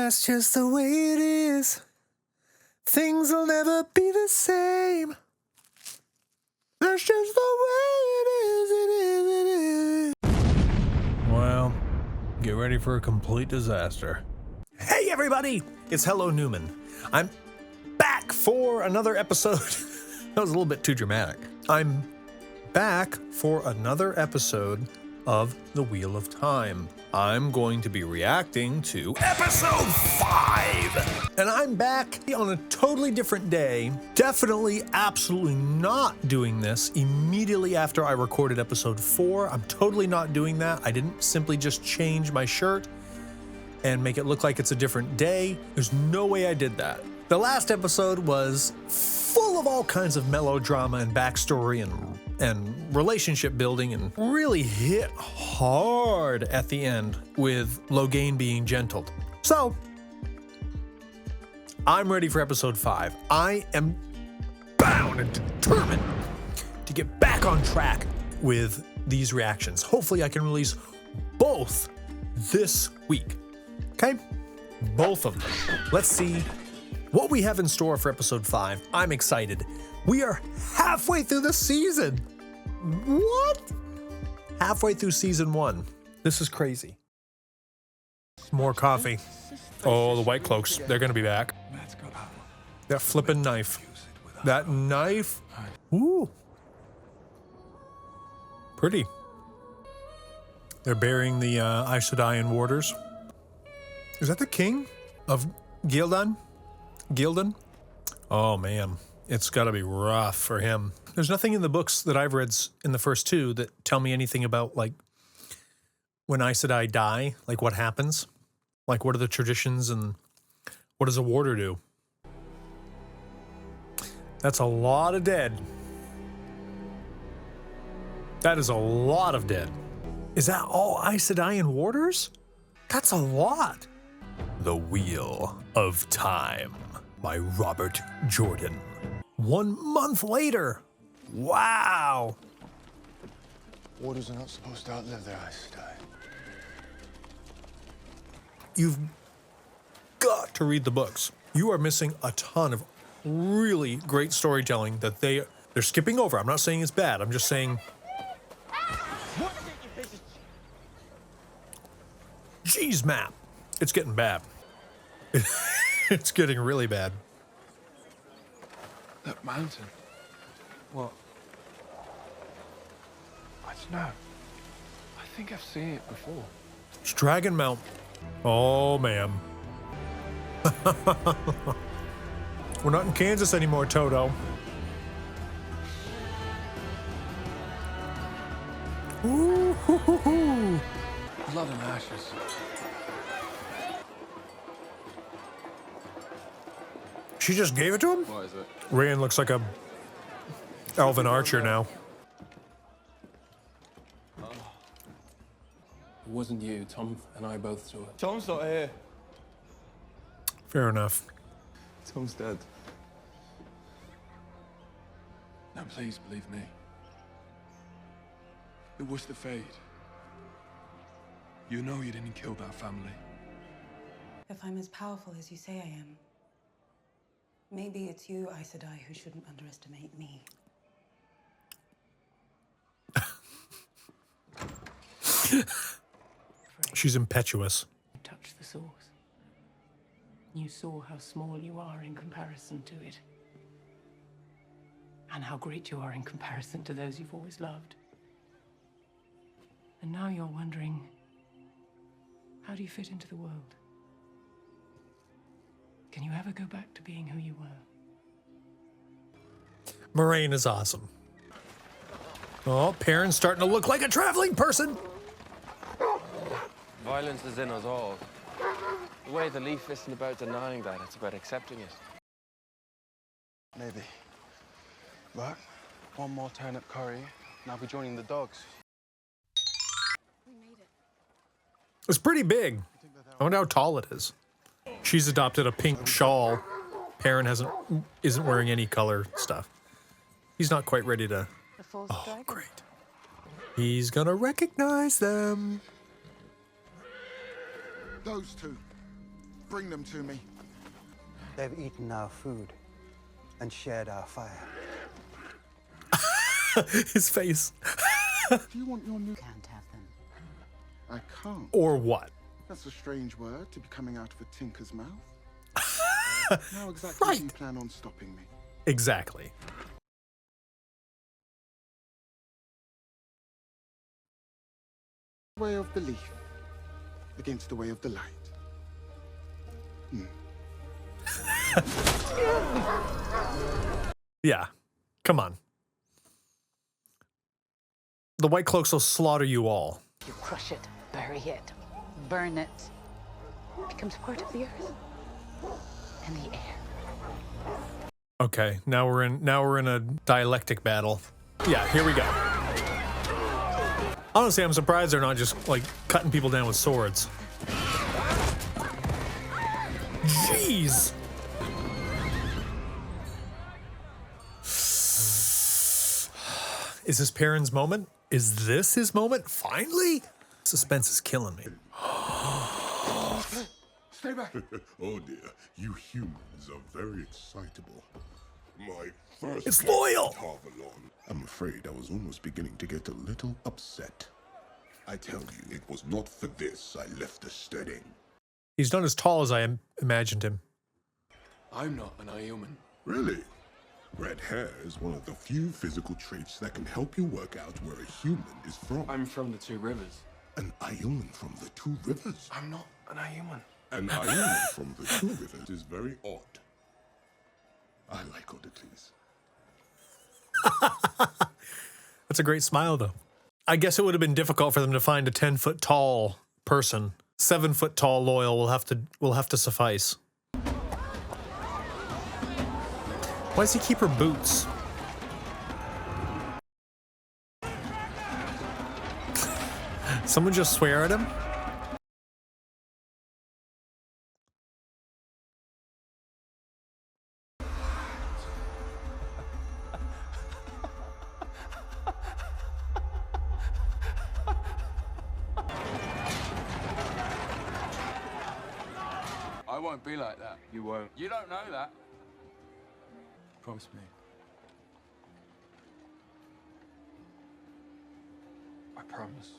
that's just the way it is. Things will never be the same. That's just the way it is. Well, get ready for a complete disaster. Hey everybody, it's Hello Newman. I'm back for another episode. That was a little bit too dramatic. I'm back for another episode of The Wheel of Time. I'm going to be reacting to episode 5. And I'm back on a totally different day. Definitely, absolutely not doing this immediately after I recorded episode 4. I'm totally not doing that. I didn't simply just change my shirt and make it look like it's a different day. There's no way I did that. The last episode was full of all kinds of melodrama and backstory and relationship building, and really hit hard at the end with Loial being gentled. So, I'm ready for episode 5. I am bound and determined to get back on track with these reactions. Hopefully I can release both this week. Okay? Both of them. Let's see what we have in store for episode 5. I'm excited. We are halfway through the season. What? Halfway through season 1. This is crazy. More coffee. Oh, the white cloaks. They're going to be back. That flippin' knife. That knife. Ooh. Pretty. They're burying the Aes Sedai warders. Is that the king of Gildan? Gildan? Oh man, it's gotta be rough for him. There's nothing in the books that I've read in the first 2 that tell me anything about, like, when Aes Sedai die, like what happens? Like, what are the traditions and what does a warder do? That's a lot of dead. That is a lot of dead. Is that all Aes Sedai warders? That's a lot. The Wheel of Time by Robert Jordan. 1 month later. Wow. Warders are not supposed to outlive their Aes Sedai. You've got to read the books. You are missing a ton of really great storytelling that they're skipping over. I'm not saying it's bad. I'm just saying. Jeez, map. It's getting bad. It's getting really bad. That mountain. What? I don't know. I think I've seen it before. It's Dragon Mount. Oh, man. We're not in Kansas anymore, Toto. Ooh, hoo, hoo, hoo. Blood and ashes. She just gave it to him? What is it? Ryan looks like a elven archer now. It wasn't you. Tom and I both saw it. Tom's not here. Fair enough. Tom's dead. Now please believe me. It was the Fade. You know you didn't kill that family. If I'm as powerful as you say I am, maybe it's you, Aes Sedai, who shouldn't underestimate me. She's impetuous. You touched the source. You saw how small you are in comparison to it. And how great you are in comparison to those you've always loved. And now you're wondering, how do you fit into the world? Can you ever go back to being who you were? Moiraine is awesome. Oh, Perrin's starting to look like a traveling person. Violence is in us all. The way the leaf isn't about denying that, it's about accepting it. Maybe. But one more turnip curry, and I'll be joining the dogs. We made it. It's pretty big. I wonder how tall it is. She's adopted a pink shawl. Perrin isn't wearing any color stuff. He's not quite ready to. Oh, great. He's gonna recognize them. Those two. bring them to me. They've eaten our food and shared our fire. His face. Do you want your new... Can't have them. I can't. Or what? That's a strange word to be coming out of a tinker's mouth. How exactly do you plan on stopping me? Exactly. Way of the leaf against the way of the light. Yeah. Come on. The White Cloaks will slaughter you all. You crush it, bury it, burn it. It becomes part of the earth and the air. Okay, now we're in a dialectic battle. Yeah, here we go. Honestly, I'm surprised they're not just like cutting people down with swords. Jeez. Is this Perrin's moment? Is this his moment? Finally? Suspense is killing me. Stay back. Oh dear, you humans are very excitable. My first It's Loial! Tarvalon. I'm afraid I was almost beginning to get a little upset. I tell you, it was not for this I left the steading. He's not as tall as I imagined him. I'm not an Ioman. Really? Red hair is one of the few physical traits that can help you work out where a human is from. I'm from the Two Rivers. An Ioman from the Two Rivers? I'm not an Ioman. An Ioman from the Two Rivers is very odd. I like oddities. That's a great smile, though. I guess it would have been difficult for them to find a 10-foot tall person. 7-foot tall Loial will have to suffice. Why does he keep her boots? Someone just swear at him? I won't be like that. You won't. You don't know that. Promise me. I promise.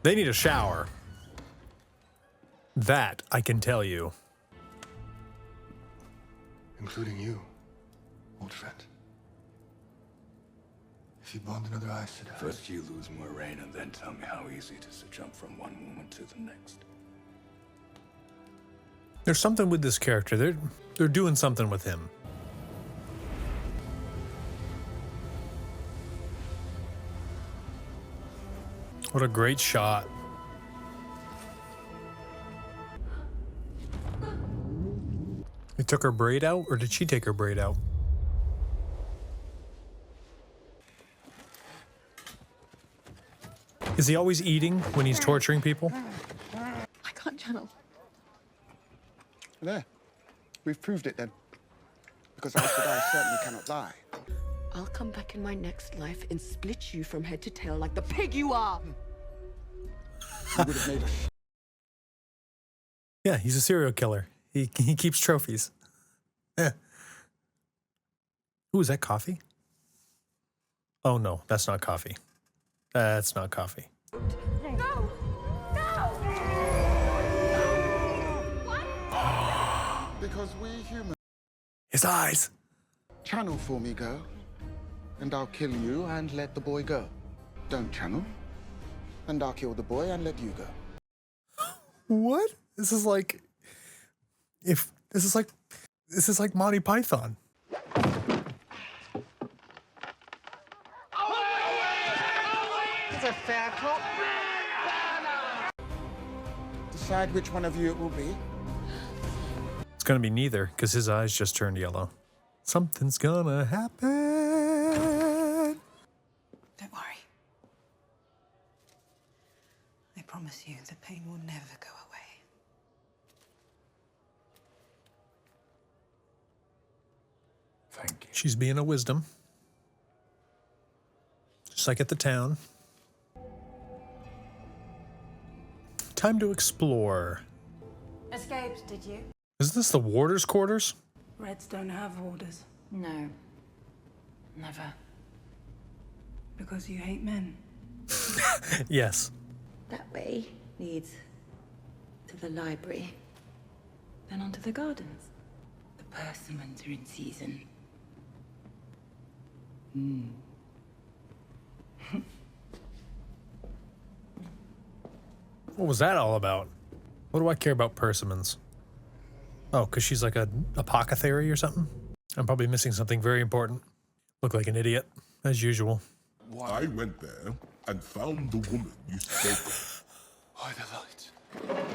They need a shower. That I can tell you. Including you, old friend. If you bond another Aes Sedai... First you lose Moiraine, and then tell me how easy it is to jump from one woman to the next. There's something with this character. They're doing something with him. What a great shot. He took her braid out, or did she take her braid out? Is he always eating when he's torturing people? I can't channel. There. We've proved it then. Because Aes Sedai certainly cannot lie. I'll come back in my next life and split you from head to tail like the pig you are. You would have made us. Yeah, he's a serial killer. He keeps trophies. Yeah. Ooh, is that coffee? Oh no, that's not coffee. That's not coffee. No! No! Because we humans... His eyes. Channel for me, girl. And I'll kill you and let the boy go. Don't channel. And I'll kill the boy and let you go. What? This is like Monty Python. It's a fair cop. Decide which one of you it will be. It's gonna be neither, because his eyes just turned yellow. Something's gonna happen. Don't worry. I promise you the pain will never go away. Thank you. She's being a wisdom. Just like at the town. time to explore. Escaped, did you? Is this the warder's quarters? Reds don't have orders. No. Never. Because you hate men. Yes. That way leads to the library. Then onto the gardens. The persimmons are in season. What was that all about? What do I care about persimmons? Oh, because she's like a apothecary or something? I'm probably missing something very important. Look like an idiot, as usual. I went there and found the woman you spoke of. Why the light?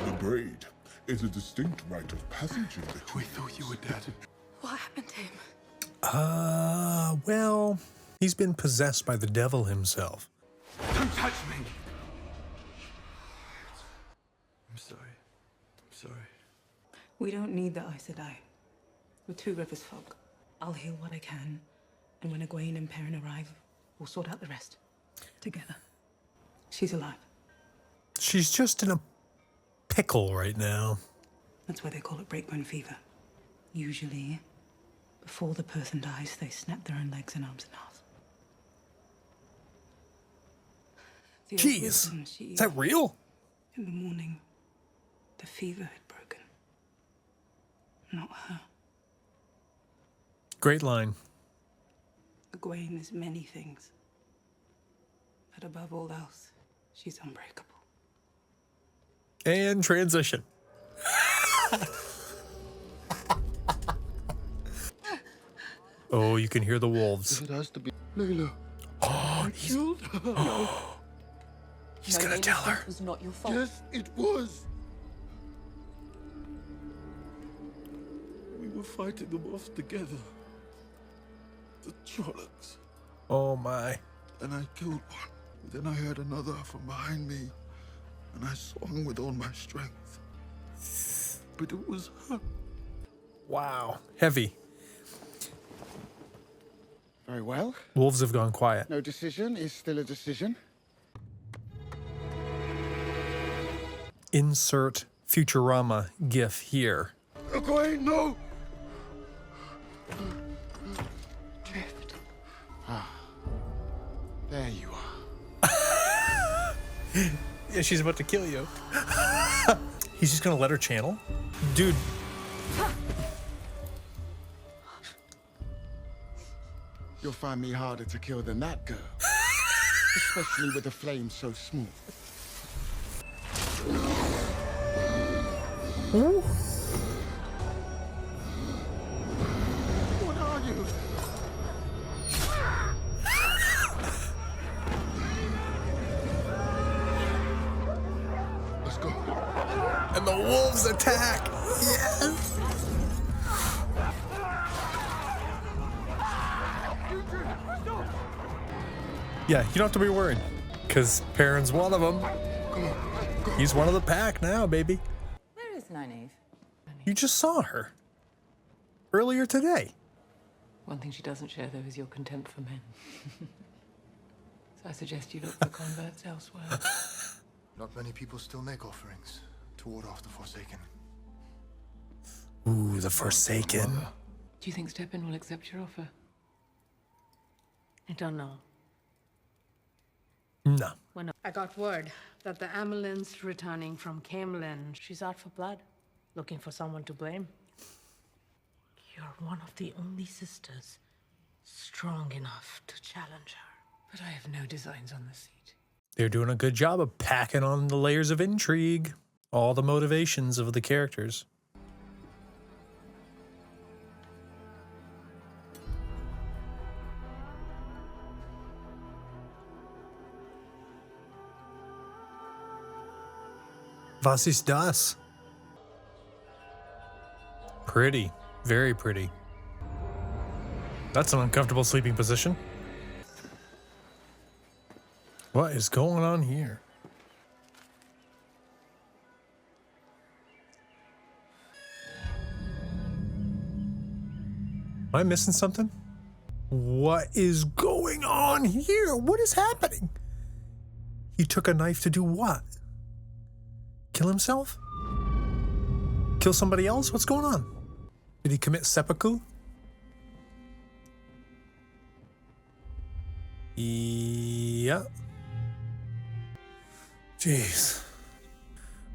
The braid is a distinct rite of passage in the We thought you were dead. What happened to him? Well, he's been possessed by the devil himself. Don't touch me! I'm sorry. I'm sorry. We don't need the Aes Sedai. We're Two Rivers folk. I'll heal what I can, and when Egwene and Perrin arrive, we'll sort out the rest. Together. She's alive. She's just in a pickle right now. That's why they call it breakbone fever. Usually, before the person dies, they snap their own legs and arms in half. The old Jeez, wisdom, is that real? In the morning, the fever had broken. Not her. Great line. Egwene is many things. But above all else, she's unbreakable. And transition. Oh, you can hear the wolves. It has to be Layla. Oh, Killed her. He's gonna tell her. It was not your fault. Yes, it was. We were fighting them off together. The Cloaks. Oh my. And I killed one. Then I heard another from behind me. And I swung with all my strength. But it was her. Wow. Heavy. Very well. Wolves have gone quiet. No decision is still a decision. Insert Futurama gif here. Egwene, no! Drift. There you are. Yeah, she's about to kill you. He's just gonna let her channel? Dude. You'll find me harder to kill than that girl. Especially with a flame so smooth. Ooh. What are you? Let's go. And the wolves attack. Yes. Yeah, you don't have to be worried, because Perrin's one of them. He's one of the pack now, baby. Where is Nynaeve? You just saw her earlier today. One thing she doesn't share, though, is your contempt for men. So I suggest you look for converts elsewhere. Not many people still make offerings to ward off the Forsaken. Ooh, the Forsaken. Do you think Stepan will accept your offer? I don't know. No. When I got word that the Amelin's returning from Camelin, she's out for blood, looking for someone to blame. You're one of the only sisters strong enough to challenge her. But I have no designs on the seat. They're doing a good job of packing on the layers of intrigue, all the motivations of the characters. Was ist das? Pretty. Very pretty. That's an uncomfortable sleeping position. What is going on here? Am I missing something? What is going on here? What is happening? He took a knife to do what? kill himself? Kill somebody else? What's going on? Did he commit seppuku? Yeah. Jeez.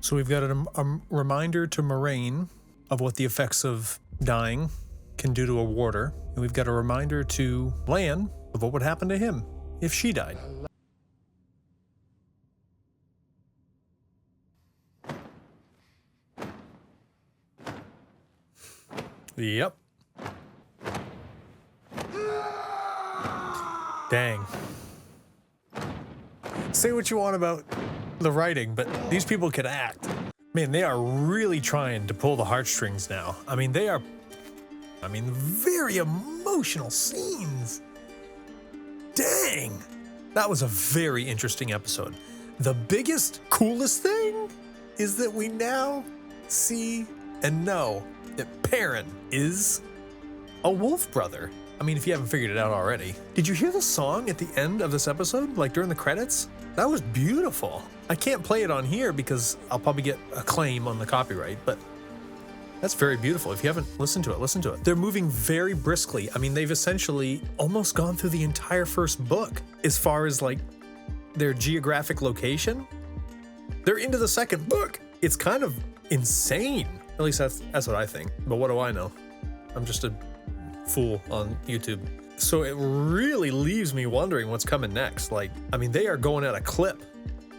So we've got a reminder to Moiraine of what the effects of dying can do to a warder. And we've got a reminder to Lan of what would happen to him if she died. Yep. Dang. Say what you want about the writing, but these people can act. Man, they are really trying to pull the heartstrings now. I mean, very emotional scenes. Dang. That was a very interesting episode. The biggest, coolest thing is that we now see and know that Perrin is a wolf brother. I mean, if you haven't figured it out already. Did you hear the song at the end of this episode, like during the credits? That was beautiful. I can't play it on here because I'll probably get a claim on the copyright, but that's very beautiful. If you haven't listened to it, listen to it. They're moving very briskly. I mean, they've essentially almost gone through the entire first book as far as like their geographic location. They're into the second book. It's kind of insane. At least that's what I think. But what do I know? I'm just a fool on YouTube. So it really leaves me wondering what's coming next. Like, I mean, they are going at a clip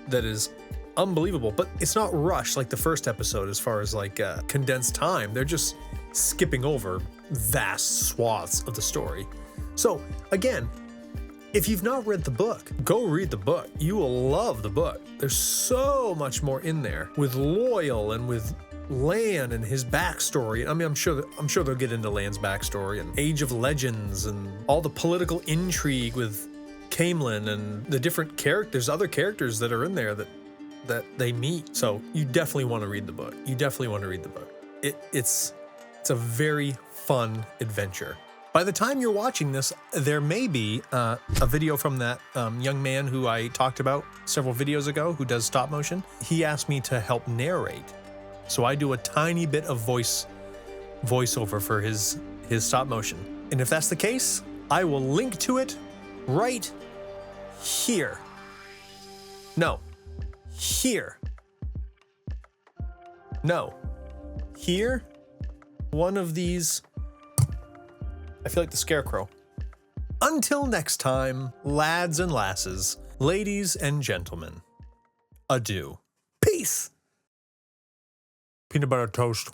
that is unbelievable, but it's not rushed like the first episode as far as like condensed time. They're just skipping over vast swaths of the story. So again, if you've not read the book, go read the book. You will love the book. There's so much more in there with Loial and with Lan and his backstory. I mean, I'm sure they'll get into Lan's backstory and Age of Legends and all the political intrigue with Caemlyn and the different characters, other characters that are in there that they meet. So you definitely want to read the book. You definitely want to read the book. It's a very fun adventure. By the time you're watching this, there may be a video from that young man who I talked about several videos ago who does stop motion. He asked me to help narrate. So I do a tiny bit of voiceover for his stop motion. And if that's the case, I will link to it right here. No. Here. No. Here. One of these. I feel like the Scarecrow. Until next time, lads and lasses, ladies and gentlemen, adieu. Peace. Peanut butter toast.